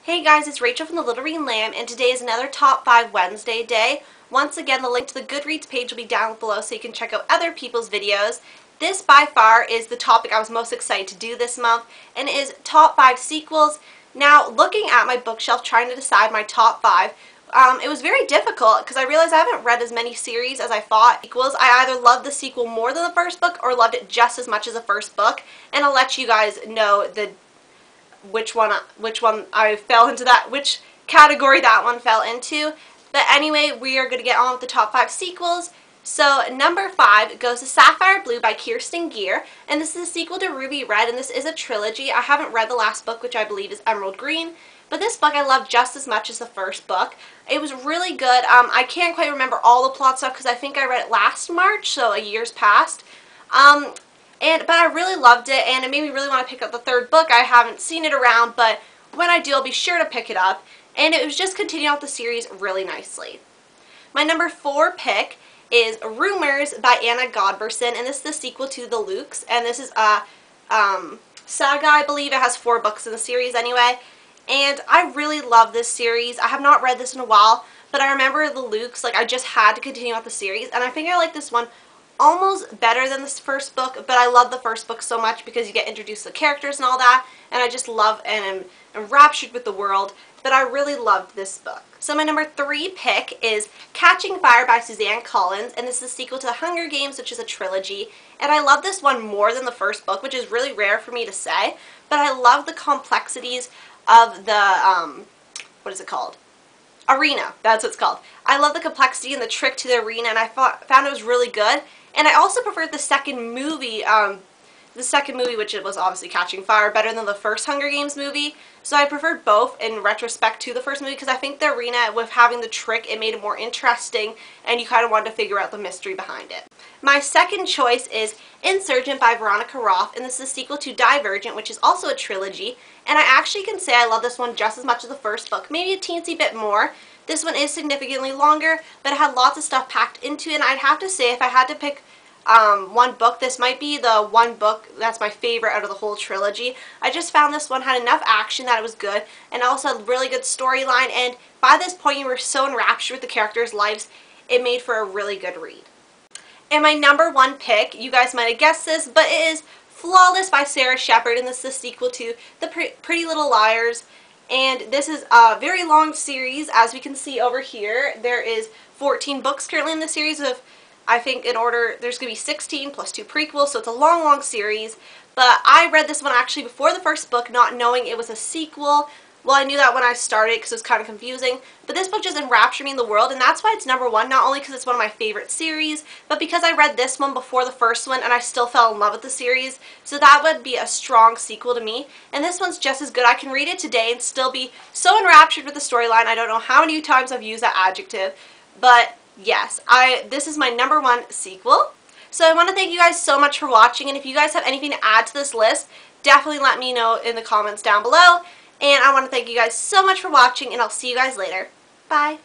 Hey guys, it's Rachel from Thelittlereadinglamb, and today is another Top 5 Wednesday day. Once again, the link to the Goodreads page will be down below so you can check out other people's videos. This by far is the topic I was most excited to do this month, and it is Top 5 Sequels. Now, looking at my bookshelf trying to decide my top 5, it was very difficult because I realized I haven't read as many series as I thought. Sequels, I either loved the sequel more than the first book or loved it just as much as the first book, and I'll let you guys know which one I fell into, which category that one fell into. But anyway, we are going to get on with the top 5 sequels. So number 5 goes to Sapphire Blue by Kirsten Gier, and this is a sequel to Ruby Red, and this is a trilogy. I haven't read the last book, which I believe is Emerald Green, but this book I loved just as much as the first book. It was really good. I can't quite remember all the plot stuff because I think I read it last March, so a year's passed. But I really loved it, and it made me really want to pick up the third book. I haven't seen it around, but when I do, I'll be sure to pick it up. And it was just continuing out the series really nicely. My number 4 pick is Rumors by Anna Godberson, and this is the sequel to The Lukes. And this is a saga, I believe. It has 4 books in the series anyway. And I really love this series. I have not read this in a while, but I remember The Lukes, like I just had to continue out the series. And I think I like this one almost better than this first book, but I love the first book so much because you get introduced to the characters and all that, and I just love and am enraptured with the world, but I really loved this book. So my number 3 pick is Catching Fire by Suzanne Collins, and this is a sequel to The Hunger Games, which is a trilogy, and I love this one more than the first book, which is really rare for me to say, but I love the complexities of the, what is it called? Arena, that's what it's called. I love the complexity and the trick to the arena, and I found it was really good. And I also preferred the second movie, which it was obviously Catching Fire, better than the first Hunger Games movie. So I preferred both in retrospect to the first movie because I think the arena, with having the trick, it made it more interesting and you kind of wanted to figure out the mystery behind it. My second choice is Insurgent by Veronica Roth, and this is a sequel to Divergent, which is also a trilogy. And I actually can say I love this one just as much as the first book, maybe a teensy bit more. This one is significantly longer, but it had lots of stuff packed into it, and I'd have to say if I had to pick one book, this might be the one book that's my favorite out of the whole trilogy. I just found this one had enough action that it was good, and also had a really good storyline, and by this point you were so enraptured with the characters' lives, it made for a really good read. And my number 1 pick, you guys might have guessed this, but it is Flawless by Sarah Shepard, and this is a sequel to The Pretty Little Liars. And this is a very long series, as we can see over here. There is 14 books currently in the series of, I think in order, there's going to be 16 plus 2 prequels, so it's a long, long series. But I read this one actually before the first book, not knowing it was a sequel. Well, I knew that when I started because it was kind of confusing. But this book just enraptured me in the world, and that's why it's number 1, not only because it's one of my favorite series, but because I read this one before the first one, and I still fell in love with the series. So that would be a strong sequel to me. And this one's just as good. I can read it today and still be so enraptured with the storyline. I don't know how many times I've used that adjective, but yes, this is my number 1 sequel. So I want to thank you guys so much for watching, and if you guys have anything to add to this list, definitely let me know in the comments down below. And I want to thank you guys so much for watching, and I'll see you guys later. Bye!